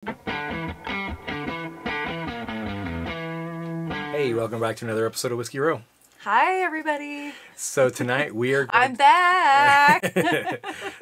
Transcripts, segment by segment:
Hey, welcome back to another episode of Whiskey Row. Hi, everybody. So tonight we are I'm back.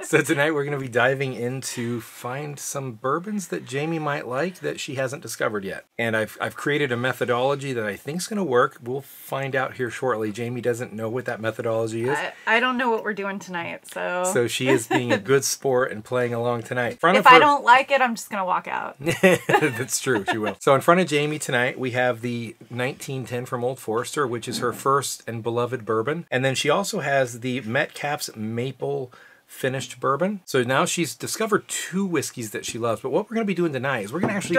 So tonight we're going to be diving into find some bourbons that Jamie might like that she hasn't discovered yet. And I've created a methodology that I think is going to work. We'll find out here shortly. Jamie doesn't know what that methodology is. I don't know what we're doing tonight, so... So she is being a good sport and playing along tonight. If I don't like it, I'm just going to walk out. That's true, she will. So in front of Jamie tonight, we have the 1910 from Old Forester, which is her first and beloved bourbon. And then she also has the Metcalf's Maple Finished Bourbon. So now she's discovered two whiskeys that she loves. But what we're going to be doing tonight is we're going to actually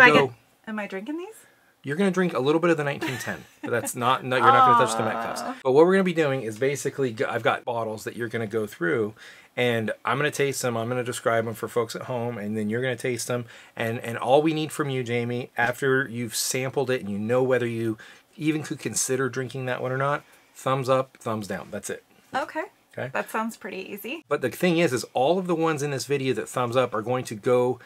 Am I drinking these? You're going to drink a little bit of the 1910. But that's not you're not going to touch the Metcalf's. But what we're going to be doing is basically, I've got bottles that you're going to go through. And I'm going to taste them. I'm going to describe them for folks at home. And then you're going to taste them. And all we need from you, Jamie, after you've sampled it and you know whether you even could consider drinking that one or not, thumbs up, thumbs down. That's it. Okay. Okay. That sounds pretty easy. But the thing is all of the ones in this video that thumbs up are going to go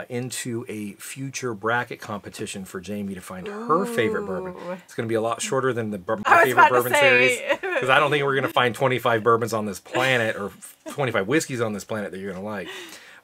into a future bracket competition for Jamie to find her favorite bourbon. It's going to be a lot shorter than my favorite bourbon series. Because I don't think we're going to find 25 bourbons on this planet or 25 whiskeys on this planet that you're going to like.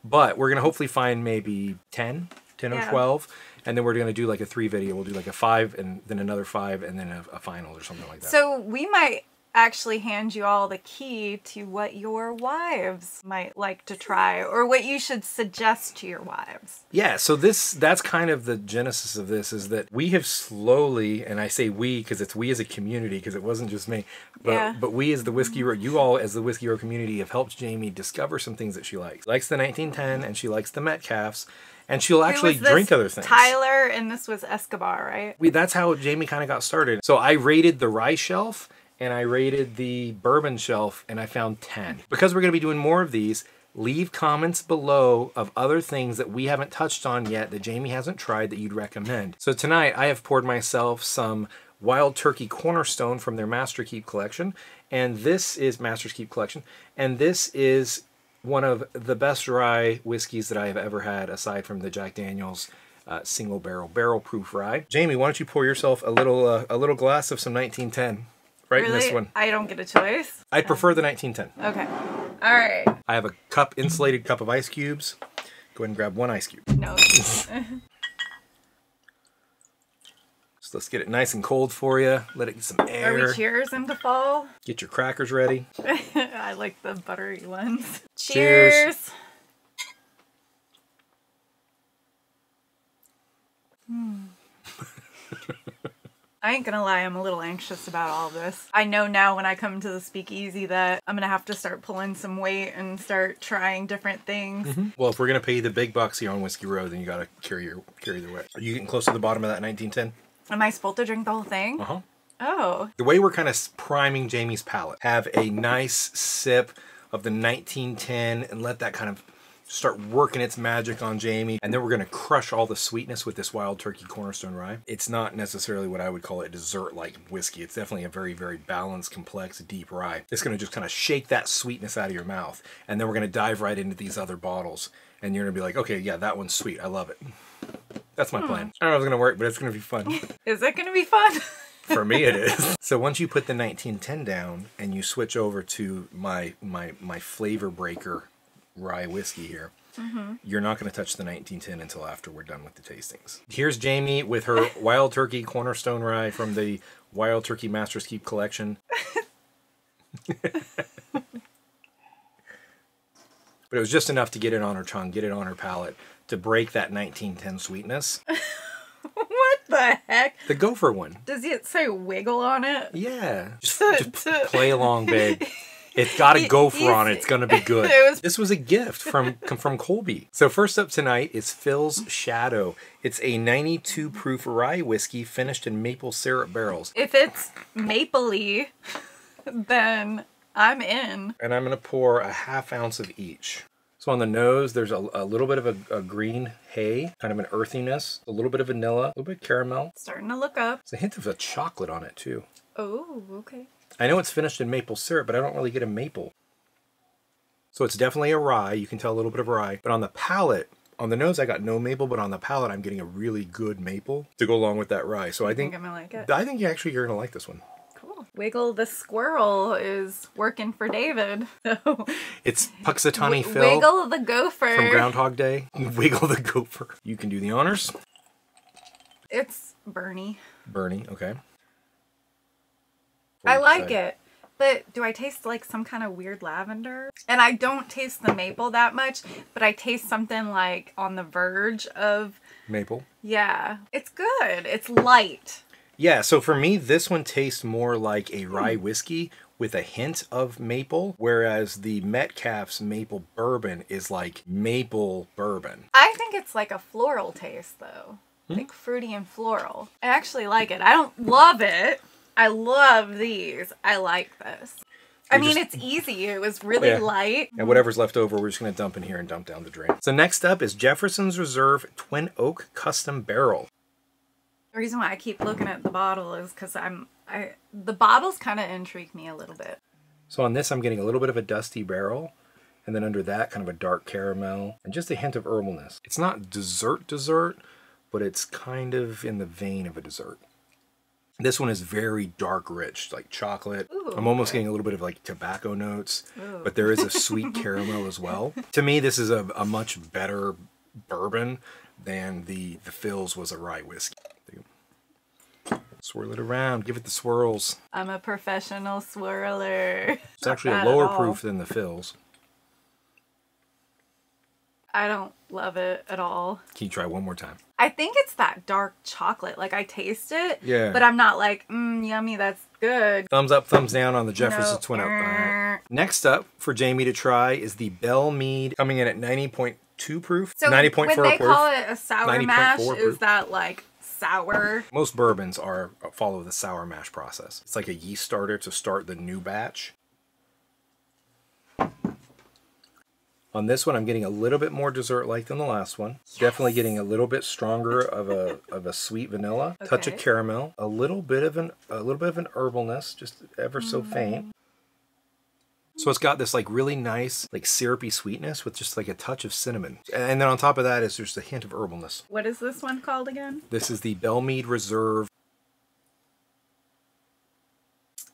But we're going to hopefully find maybe 10 or 12. And then we're going to do like a 3 video. We'll do like a 5 and then another 5 and then a final or something like that. So we might actually hand you all the key to what your wives might like to try or what you should suggest to your wives. Yeah, so that's kind of the genesis of this, is that we have slowly, and I say we because it's we as a community, because it wasn't just me, but we as the Whiskey Row, you all as the Whiskey Row community have helped Jamie discover some things that she likes. She likes the 1910 and she likes the Metcalf's. And she'll actually drink other things. Tyler, and this was Escobar, right? That's how Jamie kind of got started. So I rated the rye shelf, and I rated the bourbon shelf, and I found 10. Because we're going to be doing more of these, leave comments below of other things that we haven't touched on yet that Jamie hasn't tried that you'd recommend. So tonight, I have poured myself some Wild Turkey Cornerstone from their Master Keep collection. And this is Master's Keep collection. And this is one of the best rye whiskeys that I have ever had, aside from the Jack Daniel's single barrel proof rye. Jamie, why don't you pour yourself a little glass of some 1910 in this one? I don't get a choice. I prefer the 1910. Okay. All right. I have a insulated cup of ice cubes. Go ahead and grab one ice cube. No. So let's get it nice and cold for you. Let it get some air. Are we cheersing to fall? Get your crackers ready. I like the buttery ones. Cheers. I ain't gonna lie, I'm a little anxious about all this. I know now when I come to the speakeasy that I'm gonna have to start pulling some weight and start trying different things. Well, if we're gonna pay you the big bucks here on Whiskey Row, then you gotta carry the weight. Are you getting close to the bottom of that 1910? Am I supposed to drink the whole thing? Uh-huh. Oh. The way we're kind of priming Jamie's palate, have a nice sip of the 1910 and let that kind of start working its magic on Jamie. And then we're going to crush all the sweetness with this Wild Turkey Cornerstone rye. It's not necessarily what I would call a dessert-like whiskey. It's definitely a very, very balanced, complex, deep rye. It's going to just kind of shake that sweetness out of your mouth. And then we're going to dive right into these other bottles. And you're going to be like, okay, yeah, that one's sweet. I love it. That's my plan. I don't know if it's going to work, but it's going to be fun. Is it going to be fun? For me, it is. So once you put the 1910 down and you switch over to my flavor breaker rye whiskey here, you're not going to touch the 1910 until after we're done with the tastings. Here's Jamie with her Wild Turkey Cornerstone rye from the Wild Turkey Master's Keep collection. But it was just enough to get it on her tongue, get it on her palate, to break that 1910 sweetness. What the heck? The gopher one. Does it say wiggle on it? Yeah. Just play along, babe. It's got a gopher on it. It's going to be good. This was a gift from Colby. So first up tonight is Phil's Shadow. It's a 92 proof rye whiskey finished in maple syrup barrels. If it's mapley, then I'm in. And I'm going to pour a ½ ounce of each. So on the nose, there's a little bit of a green hay, kind of an earthiness, a little bit of vanilla, a little bit of caramel. Starting to look up. There's a hint of a chocolate on it too. Oh, okay. I know it's finished in maple syrup, but I don't really get a maple. So it's definitely a rye. You can tell a little bit of rye. But on the palate, On the nose, I got no maple, but on the palate, I'm getting a really good maple to go along with that rye. So I think I'm gonna like it. I think you're gonna like this one. Cool. Wiggle the squirrel is working for David. So It's Puxatawny Phil Wiggle the gopher from Groundhog Day. Wiggle the gopher. You can do the honors. It's Bernie. Bernie, okay. I like it. But do I taste like some kind of weird lavender? And I don't taste the maple that much, but I taste something like on the verge of maple. Yeah. It's good. It's light. Yeah, so for me, this one tastes more like a rye whiskey with a hint of maple, whereas the Metcalf's maple bourbon is like maple bourbon. I think it's like a floral taste though. Like fruity and floral. I actually like it. I don't love it. I love these. I like this. I mean, it's easy. It was really light. And whatever's left over, we're just going to dump in here and dump down the drain. So next up is Jefferson's Reserve Twin Oak Custom Barrel. The reason why I keep looking at the bottle is because the bottles kind of intrigue me a little bit. So on this, I'm getting a little bit of a dusty barrel. And then under that, kind of a dark caramel. And just a hint of herbalness. It's not dessert, but it's kind of in the vein of a dessert. This one is very dark rich, like chocolate. Ooh, I'm almost getting a little bit of like tobacco notes, but there is a sweet caramel as well. To me, this is a much better bourbon than the Phil's was a rye whiskey. Swirl it around, give it the swirls. I'm a professional swirler. It's actually a lower proof than the Phil's. I don't love it at all. Can you try one more time? I think it's that dark chocolate. Like I taste it, yeah, but I'm not like, yummy, that's good. Thumbs up, thumbs down on the Jefferson Twin Oak. Right. Next up for Jamie to try is the Bell Mead, coming in at 90.2 proof. So 90.4 proof. When they call it a sour mash, proof. Is that like sour? Most bourbons follow the sour mash process. It's like a yeast starter to start the new batch. On this one, I'm getting a little bit more dessert-like than the last one. Yes. Definitely getting a little bit stronger of a sweet vanilla, touch of caramel, a little bit of an herbalness, just ever so faint. So it's got this like really nice, like syrupy sweetness with just like a touch of cinnamon. And then on top of that is just a hint of herbalness. What is this one called again? This is the Bell Mead Reserve.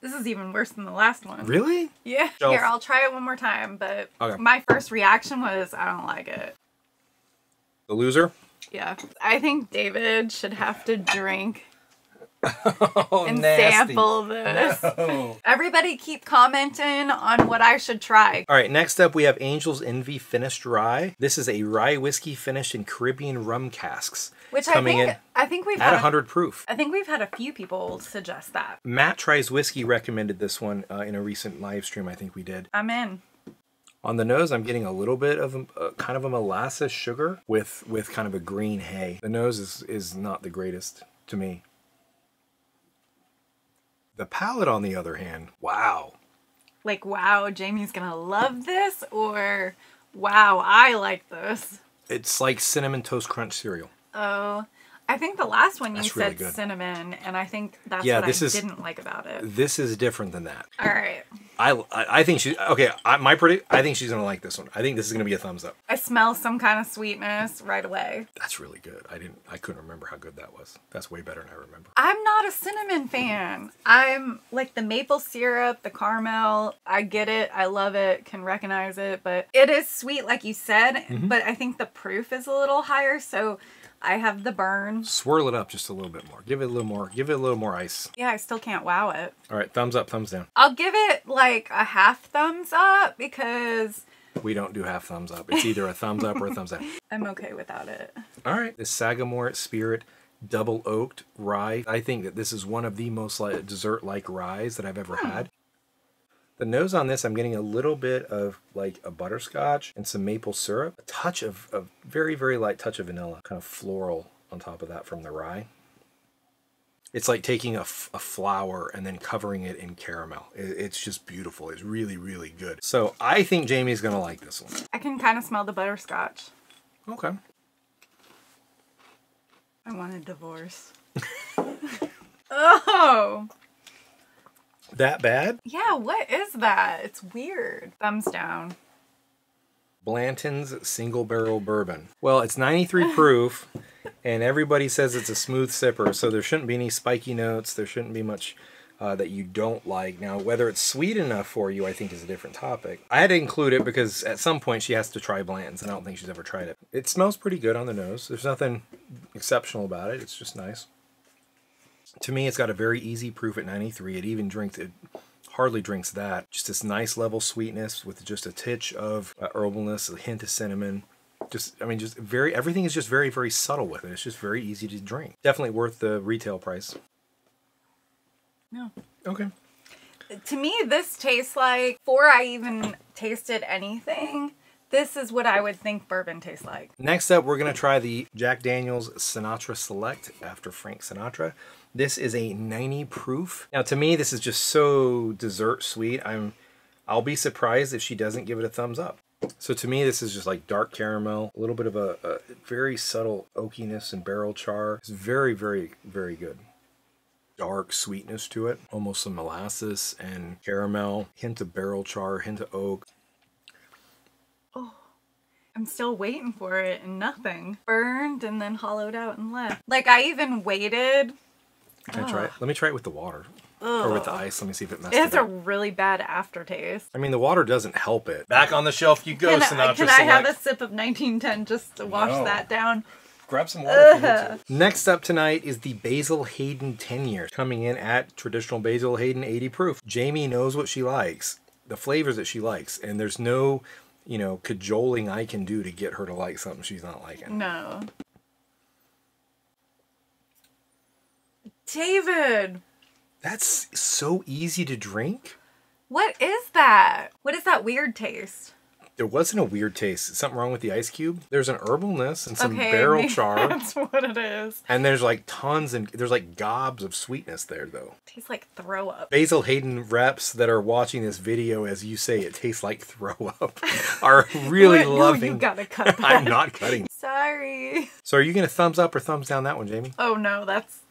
This is even worse than the last one. Really? Yeah. Shelf. Here, I'll try it one more time, but okay. My first reaction was, I don't like it. The loser? Yeah. I think David should have to drink and nasty. sample this. No. Everybody keep commenting on what I should try. All right, next up we have Angel's Envy Finished Rye. This is a rye whiskey finished in Caribbean rum casks. Which I think we've at had 100 proof. I think we've had a few people suggest that. Matt Tries Whiskey recommended this one in a recent live stream. I think we did. I'm in. On the nose, I'm getting a little bit of kind of a molasses sugar with kind of a green hay. The nose is not the greatest to me. The palate, on the other hand, wow. Like, wow, Jamie's gonna love this, or wow, I like this. It's like Cinnamon Toast Crunch cereal. Oh, I think the last one you really said good. Cinnamon, and I think that's what I didn't like about it. This is different than that. All right. I think she okay. I think she's gonna like this one. I think this is gonna be a thumbs up. I smell some kind of sweetness right away. That's really good. I couldn't remember how good that was. That's way better than I remember. I'm not a cinnamon fan. I'm like the maple syrup, the caramel. I get it. I love it. Can recognize it, but it is sweet, like you said. But I think the proof is a little higher, so I have the burn. Swirl it up just a little bit more. Give it a little more. Give it a little more ice. Yeah, I still can't wow it. All right, thumbs up, thumbs down. I'll give it like a half thumbs up because we don't do half thumbs up. It's either a thumbs up or a thumbs down. I'm okay without it. All right, this Sagamore Spirit Double Oaked Rye. I think that this is one of the most dessert-like ryes that I've ever had. The nose on this, I'm getting a little bit of like a butterscotch and some maple syrup. A touch of very, very light touch of vanilla. Kind of floral on top of that from the rye. It's like taking a flower and then covering it in caramel. It's just beautiful. It's really, really good. So I think Jamie's going to like this one. I can kind of smell the butterscotch. Okay. I want a divorce. Oh! That bad? Yeah, what is that? It's weird. Thumbs down. Blanton's Single Barrel Bourbon. Well, it's 93 proof, and everybody says it's a smooth sipper, so there shouldn't be any spiky notes. There shouldn't be much that you don't like. Now, whether it's sweet enough for you, I think is a different topic. I had to include it because at some point she has to try Blanton's, and I don't think she's ever tried it. It smells pretty good on the nose. There's nothing exceptional about it. It's just nice. To me, it's got a very easy proof at 93. It even drinks it. Hardly drinks that. Just this nice level sweetness with just a titch of herbalness, a hint of cinnamon. Everything is just very, very subtle with it. It's just very easy to drink. Definitely worth the retail price. No. Okay. To me, this tastes like, before I even tasted anything, this is what I would think bourbon tastes like. Next up, we're going to try the Jack Daniel's Sinatra Select after Frank Sinatra. This is a 90 proof. Now, to me, this is just so dessert sweet. I'll be surprised if she doesn't give it a thumbs up. So to me, this is just like dark caramel, a little bit of a very subtle oakiness and barrel char. It's very, very, very good. Dark sweetness to it, almost some molasses and caramel, hint of barrel char, hint of oak. Oh, I'm still waiting for it and nothing. Burned and then hollowed out and left. Like, I even waited. Can I try it? Let me try it with the water. Ugh. Or with the ice. Let me see if it messes It has up. a really bad aftertaste. I mean, the water doesn't help it. Back on the shelf you go, Sinatra Can I have a sip of 1910 just to wash that down? Grab some water if you need to. Next up tonight is the Basil Hayden 10 year. Coming in at traditional Basil Hayden 80 proof. Jaime knows what she likes. The flavors that she likes. And there's no, cajoling I can do to get her to like something she's not liking. No. David! That's so easy to drink. What is that? What is that weird taste? There wasn't a weird taste. Something wrong with the ice cube? There's an herbalness and some barrel char. That's what it is. And there's like tons and there's like gobs of sweetness there though. Tastes like throw up. Basil Hayden reps that are watching this video as you say it tastes like throw up are really loving. No, you gotta cut that. I'm not cutting. Sorry. So are you gonna thumbs up or thumbs down that one, Jaime? Oh no, that's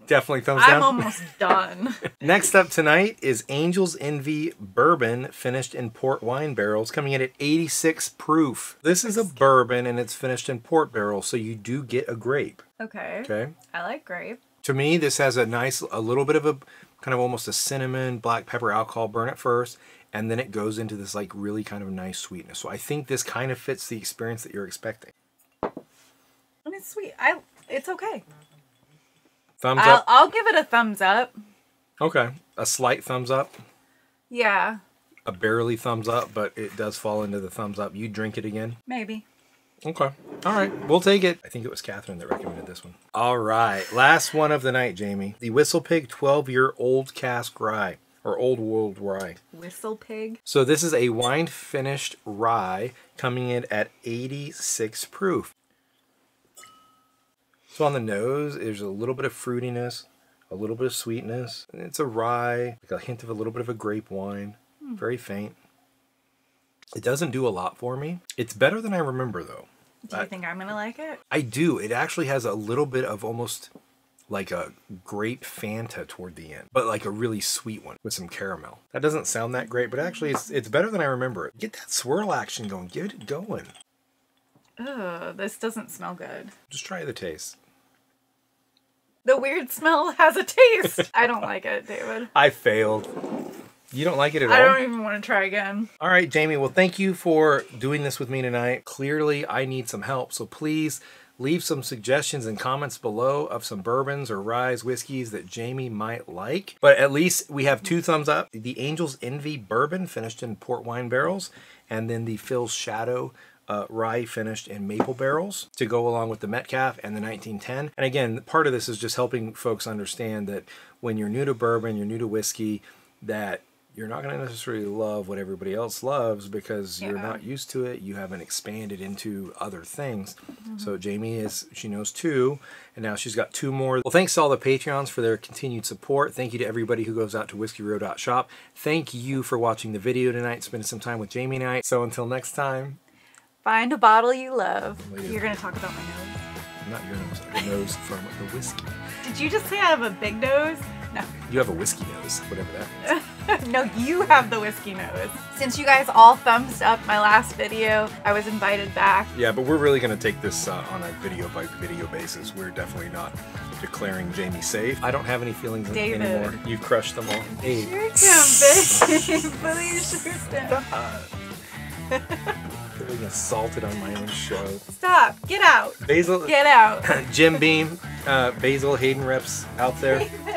definitely thumbs down. I'm almost done. Next up tonight is Angel's Envy Bourbon, finished in port wine barrels, coming in at 86 proof. This is a bourbon and it's finished in port barrels, so you do get a grape. Okay. Okay. I like grape. To me, this has a little bit of a kind of almost a cinnamon, black pepper alcohol burn at first, and then it goes into this like really kind of nice sweetness. So I think this kind of fits the experience that you're expecting. And it's sweet. It's okay. Thumbs up? I'll give it a thumbs up. Okay. A slight thumbs up? Yeah. A barely thumbs up, but it does fall into the thumbs up. You drink it again? Maybe. Okay. All right. We'll take it. I think it was Catherine that recommended this one. All right. Last one of the night, Jaime. The Whistle Pig 12-year Old Cask Rye. Or Old World Rye. Whistle Pig? So this is a wine-finished rye coming in at 86 proof. So on the nose, there's a little bit of fruitiness, a little bit of sweetness. And it's a rye, like a hint of a little bit of a grape wine. Very faint. It doesn't do a lot for me. It's better than I remember, though. Do you think I'm going to like it? I do. It actually has a little bit of almost like a grape Fanta toward the end, but like a really sweet one with some caramel. That doesn't sound that great, but actually it's better than I remember it. Get that swirl action going. Get it going. Ugh, this doesn't smell good. Just try the taste. The weird smell has a taste. I don't like it, David. I failed. You don't like it at all? I don't even want to try again. All right, Jaime. Well, thank you for doing this with me tonight. Clearly, I need some help. So please leave some suggestions and comments below of some bourbons or ryes, whiskeys that Jaime might like. But at least we have 2 thumbs up. The Angel's Envy Bourbon, finished in port wine barrels. And then the Phil's Shadow rye, finished in maple barrels, to go along with the Metcalf and the 1910. And again, part of this is just helping folks understand that when you're new to bourbon, you're new to whiskey, that you're not going to necessarily love what everybody else loves because you're not used to it. You haven't expanded into other things. So Jaime she knows 2, and now she's got 2 more. Well, thanks to all the Patreons for their continued support. Thank you to everybody who goes out to whiskeyrow.shop. Thank you for watching the video tonight, spending some time with Jaime tonight. So until next time, find a bottle you love. You're going to talk about my nose? Not your nose, the nose from the whiskey. Did you just say I have a big nose? No. You have a whiskey nose, whatever that is. No, you have the whiskey nose. Since you guys all thumbs up my last video, I was invited back. Yeah, but we're really going to take this on a video-by-video basis. We're definitely not declaring Jaime safe. I don't have any feelings David. anymore. You've crushed them all. Hey. Shoot him, babe. Please shoot him. Feeling assaulted on my own show. Stop. Get out. Basil. Get out. Jim Beam, Basil Hayden reps out there. David.